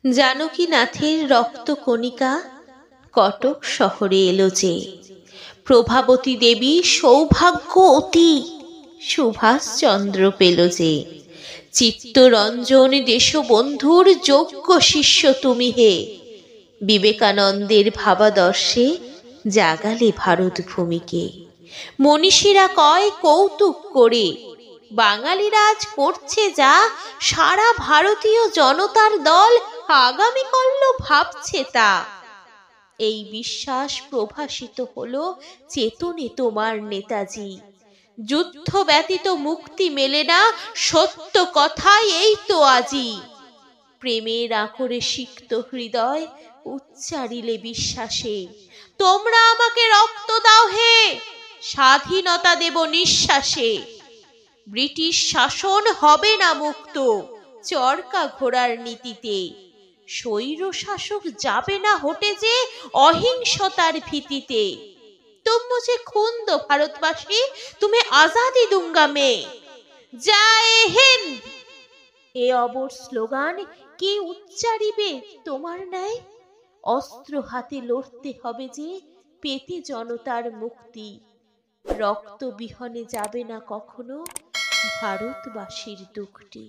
জানকীনাথের রক্ত কণিকা কটক শহরে এলো যে, প্রভাবতী দেবী সৌভাগ্য অতি সুভাষচন্দ্র পেল যে। চিত্তরঞ্জন দেশবন্ধুর যোগ্য শিষ্য তুমি হে, বিবেকানন্দের ভাবাদর্শে জাগালে ভারত ভূমিকে। মনীষীরা কয় কৌতুক করে, বাঙালিরা আজ করছে যা, সারা ভারতীয় জনতার দল আগামীকাল ভাবছে তা। এই বিশ্বাস প্রভাসিত হলো চেতনে তোমার নেতাজি। যুদ্ধ ব্যতীত মুক্তি মেলে না, সত্য কথাই এই তো আজি। প্রেমের আকরে সিক্ত হৃদয় উচ্চারিলে বিশ্বাসে, তোমরা আমাকে রক্ত দাও হে, স্বাধীনতা দেব নিঃশ্বাসে। ব্রিটিশ শাসন হবে না মুক্ত চরকা ঘোড়ার নীতিতে, স্বৈর শাসক যাবে না হটে যে অহিংসতার ভীতিতে। তুম মুঝে খুন দো ভারতবাসী, তুমি আজাদি দুঙ্গা মে, জয় হিন্দ। এ অবর স্লোগান কে উচ্চারিবে তোমার ন্যায়? অস্ত্র হাতে লড়তে হবে যে পেতে জনতার মুক্তি। রক্ত বিহনে যাবে না কখনো ভারতবাসীর দুঃখটি।